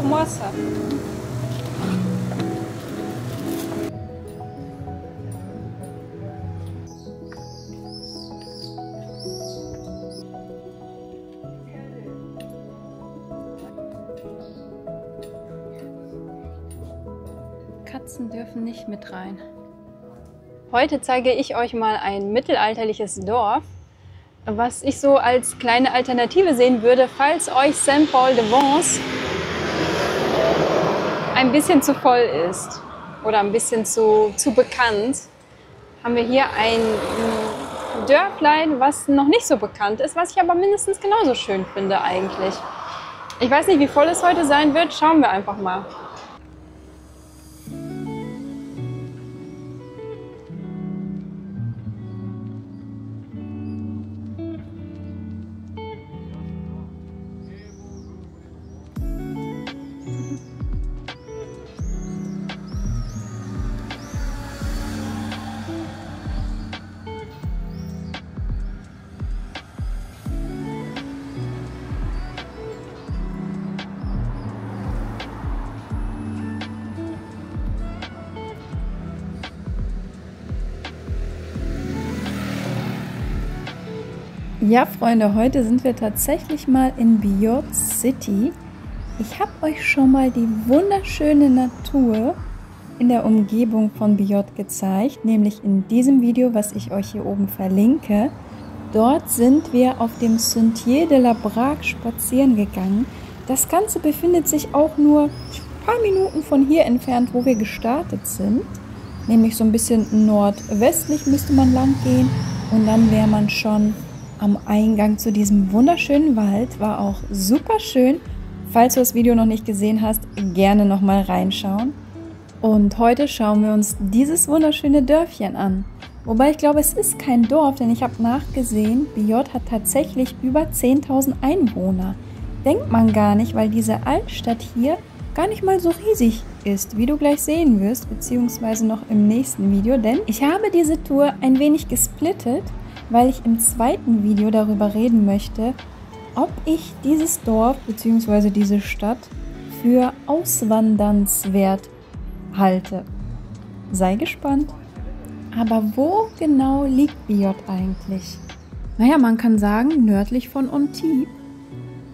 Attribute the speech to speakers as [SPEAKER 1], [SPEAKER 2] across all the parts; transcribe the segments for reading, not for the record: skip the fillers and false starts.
[SPEAKER 1] moi ça. Katzen dürfen nicht mit rein. Heute zeige ich euch mal ein mittelalterliches Dorf, was ich so als kleine Alternative sehen würde, falls euch Saint-Paul-de-Vence ein bisschen zu voll ist oder ein bisschen zu bekannt. Haben wir hier ein Dörflein, was noch nicht so bekannt ist, was ich aber mindestens genauso schön finde eigentlich. Ich weiß nicht, wie voll es heute sein wird, schauen wir einfach mal. Ja, Freunde, heute sind wir tatsächlich mal in Biot City. Ich habe euch schon mal die wunderschöne Natur in der Umgebung von Biot gezeigt, nämlich in diesem Video, was ich euch hier oben verlinke. Dort sind wir auf dem Sentier de la Braque spazieren gegangen. Das Ganze befindet sich auch nur ein paar Minuten von hier entfernt, wo wir gestartet sind. Nämlich so ein bisschen nordwestlich müsste man lang gehen und dann wäre man schon am Eingang zu diesem wunderschönen Wald. War auch super schön. Falls du das Video noch nicht gesehen hast, gerne nochmal reinschauen. Und heute schauen wir uns dieses wunderschöne Dörfchen an. Wobei ich glaube, es ist kein Dorf, denn ich habe nachgesehen, Biot hat tatsächlich über 10.000 Einwohner. Denkt man gar nicht, weil diese Altstadt hier gar nicht mal so riesig ist, wie du gleich sehen wirst, beziehungsweise noch im nächsten Video. Denn ich habe diese Tour ein wenig gesplittet, weil ich im zweiten Video darüber reden möchte, ob ich dieses Dorf bzw. diese Stadt für auswandernswert halte. Sei gespannt. Aber wo genau liegt Biot eigentlich? Naja, man kann sagen, nördlich von Antibes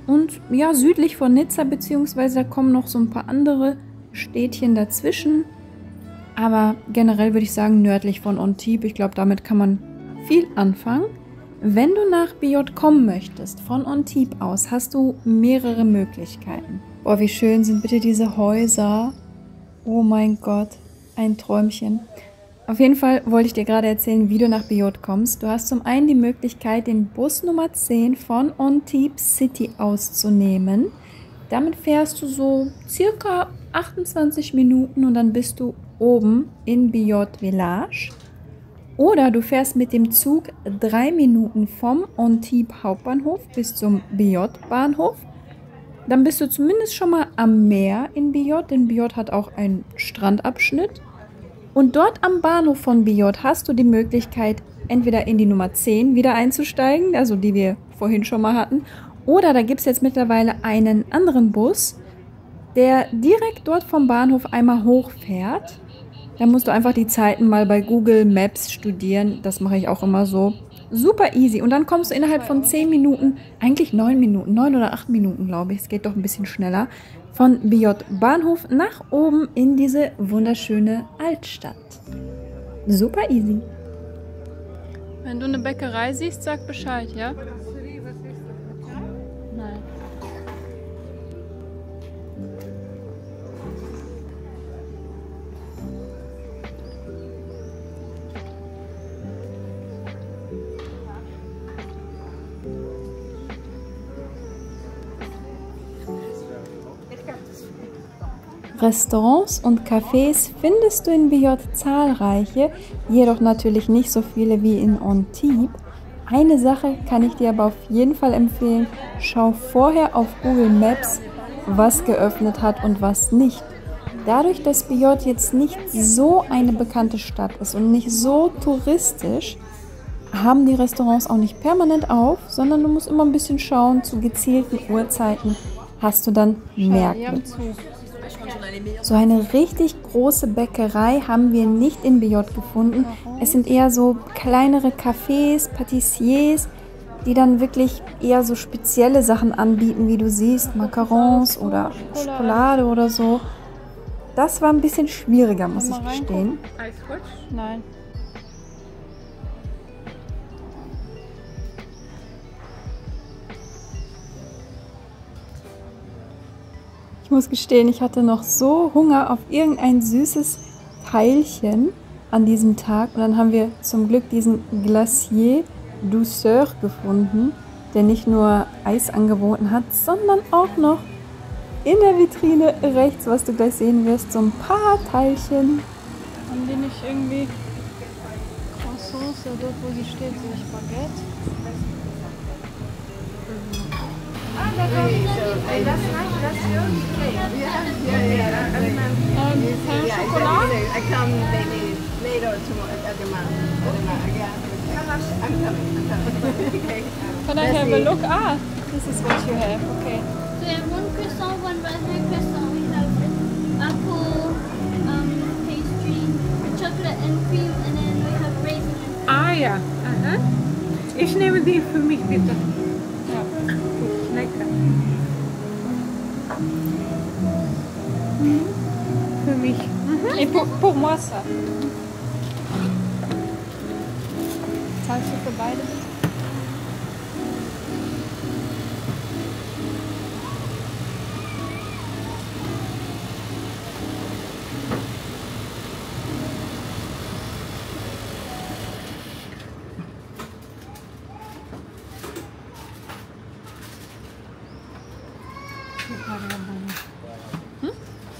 [SPEAKER 1] und ja, südlich von Nizza, beziehungsweise da kommen noch so ein paar andere Städtchen dazwischen. Aber generell würde ich sagen, nördlich von Antibes. Ich glaube, damit kann man viel anfangen. Wenn du nach Biot kommen möchtest, von Antibes aus, hast du mehrere Möglichkeiten. Boah, wie schön sind bitte diese Häuser. Oh mein Gott, ein Träumchen. Auf jeden Fall wollte ich dir gerade erzählen, wie du nach Biot kommst. Du hast zum einen die Möglichkeit, den Bus Nummer 10 von Antibes City auszunehmen. Damit fährst du so circa 28 Minuten und dann bist du oben in Biot Village. Oder du fährst mit dem Zug 3 Minuten vom Antibes Hauptbahnhof bis zum Biot Bahnhof. Dann bist du zumindest schon mal am Meer in Biot, denn Biot hat auch einen Strandabschnitt. Und dort am Bahnhof von Biot hast du die Möglichkeit, entweder in die Nummer 10 wieder einzusteigen, also die wir vorhin schon mal hatten, oder da gibt es jetzt mittlerweile einen anderen Bus, der direkt dort vom Bahnhof einmal hochfährt. Da musst du einfach die Zeiten mal bei Google Maps studieren. Das mache ich auch immer so. Super easy. Und dann kommst du innerhalb von 10 Minuten, eigentlich 9 Minuten, 9 oder 8 Minuten, glaube ich. Es geht doch ein bisschen schneller. Von Biot Bahnhof nach oben in diese wunderschöne Altstadt. Super easy. Wenn du eine Bäckerei siehst, sag Bescheid, ja? Nein. Restaurants und Cafés findest du in Biot zahlreiche, jedoch natürlich nicht so viele wie in Antibes. Eine Sache kann ich dir aber auf jeden Fall empfehlen, schau vorher auf Google Maps, was geöffnet hat und was nicht. Dadurch, dass Biot jetzt nicht so eine bekannte Stadt ist und nicht so touristisch, haben die Restaurants auch nicht permanent auf, sondern du musst immer ein bisschen schauen zu gezielten Uhrzeiten, hast du dann mehr Glück. So eine richtig große Bäckerei haben wir nicht in Biot gefunden. Es sind eher so kleinere Cafés, Patissiers, die dann wirklich eher so spezielle Sachen anbieten, wie du siehst, Macarons oder Schokolade oder so. Das war ein bisschen schwieriger, muss ich gestehen.
[SPEAKER 2] Nein.
[SPEAKER 1] Ich muss gestehen, ich hatte noch so Hunger auf irgendein süßes Teilchen an diesem Tag. Und dann haben wir zum Glück diesen Glacier Douceur gefunden, der nicht nur Eis angeboten hat, sondern auch noch in der Vitrine rechts, was du gleich sehen wirst, so ein paar Teilchen.
[SPEAKER 2] Haben die nicht irgendwie Croissants, dort wo sie steht, so Spaghetti? Pain Chocolat?
[SPEAKER 3] I come maybe later tomorrow. I'm coming.
[SPEAKER 2] Can I have a look? Ah, this is what you have. Okay.
[SPEAKER 4] So we have one croissant, one raspberry croissant. We have apple pastry, chocolate and cream, and then we have raisin.
[SPEAKER 5] Ah ja, aha. Ich nehme die für mich bitte.
[SPEAKER 2] Ja.
[SPEAKER 5] Lecker. Für mich.
[SPEAKER 2] Et pour moi ça. Zahlst du für beide?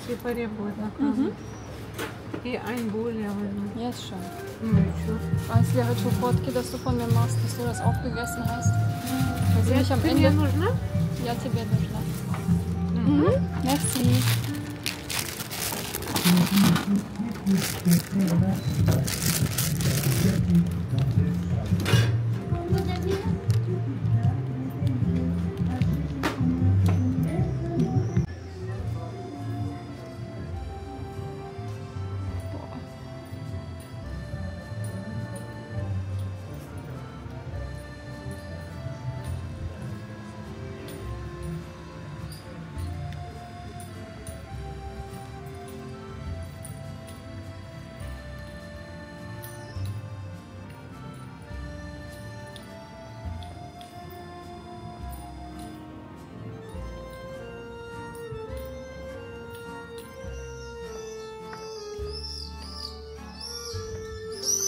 [SPEAKER 5] Super будет. И ein Bowl, ja.
[SPEAKER 2] Jetzt schon.
[SPEAKER 5] Ничего.
[SPEAKER 2] Weißt du, heute Fotki, dass du von mir machst, dass du das aufgegessen hast? Weil sie mich am
[SPEAKER 5] Тебе
[SPEAKER 2] Ende...
[SPEAKER 5] нужна?
[SPEAKER 2] Ja, тебе нужна. Merci.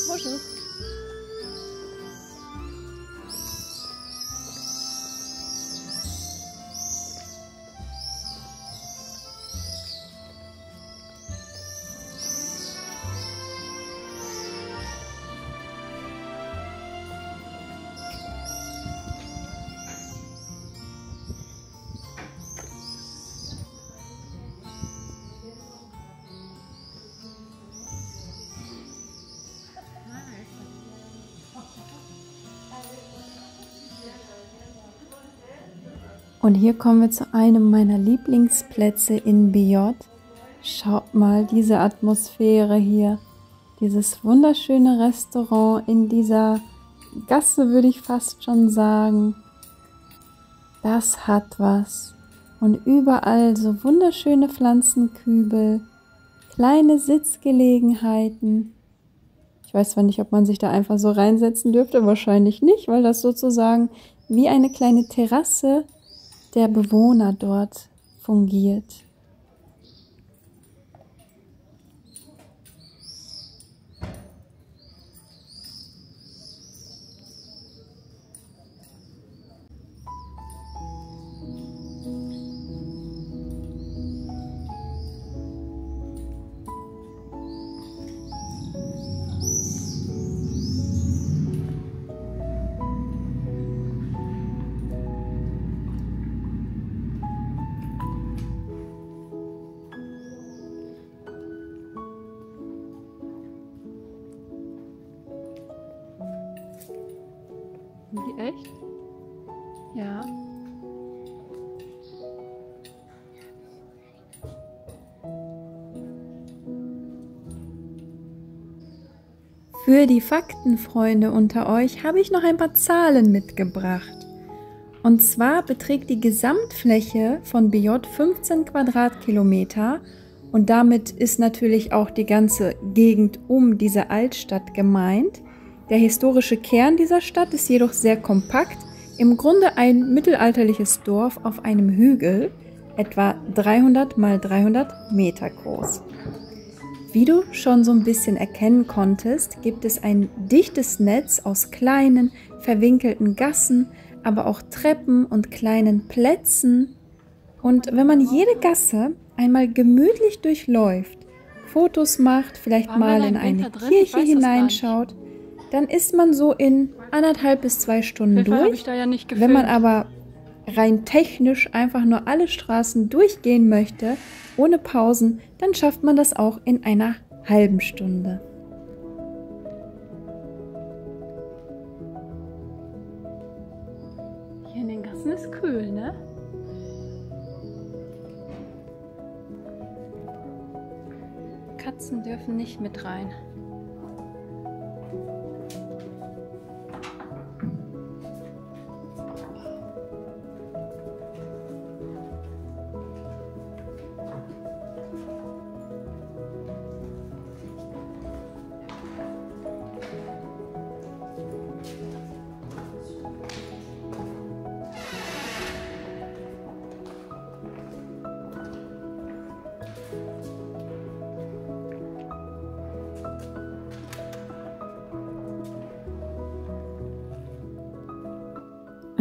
[SPEAKER 2] Bonjour.
[SPEAKER 1] Und hier kommen wir zu einem meiner Lieblingsplätze in Biot. Schaut mal diese Atmosphäre hier. Dieses wunderschöne Restaurant in dieser Gasse, würde ich fast schon sagen. Das hat was. Und überall so wunderschöne Pflanzenkübel, kleine Sitzgelegenheiten. Ich weiß zwar nicht, ob man sich da einfach so reinsetzen dürfte, wahrscheinlich nicht, weil das sozusagen wie eine kleine Terrasse der Bewohner dort fungiert.
[SPEAKER 2] Wie echt? Ja.
[SPEAKER 1] Für die Faktenfreunde unter euch habe ich noch ein paar Zahlen mitgebracht. Und zwar beträgt die Gesamtfläche von Biot 15 Quadratkilometer und damit ist natürlich auch die ganze Gegend um diese Altstadt gemeint. Der historische Kern dieser Stadt ist jedoch sehr kompakt, im Grunde ein mittelalterliches Dorf auf einem Hügel, etwa 300 mal 300 Meter groß. Wie du schon so ein bisschen erkennen konntest, gibt es ein dichtes Netz aus kleinen, verwinkelten Gassen, aber auch Treppen und kleinen Plätzen. Und wenn man jede Gasse einmal gemütlich durchläuft, Fotos macht, vielleicht mal in eine Kirche hineinschaut, dann ist man so in 1,5 bis 2 Stunden durch. Wenn man aber rein technisch einfach nur alle Straßen durchgehen möchte, ohne Pausen, dann schafft man das auch in einer halben Stunde.
[SPEAKER 5] Hier in den Gassen ist kühl, ne?
[SPEAKER 1] Katzen dürfen nicht mit rein.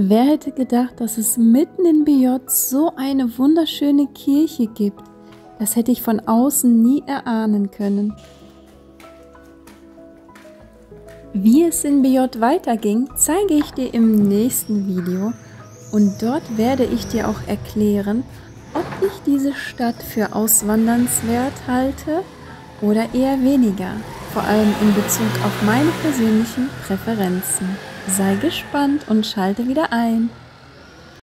[SPEAKER 1] Wer hätte gedacht, dass es mitten in Biot so eine wunderschöne Kirche gibt? Das hätte ich von außen nie erahnen können. Wie es in Biot weiterging, zeige ich dir im nächsten Video und dort werde ich dir auch erklären, ob ich diese Stadt für auswandernswert halte oder eher weniger, vor allem in Bezug auf meine persönlichen Präferenzen. Sei gespannt und schalte wieder ein.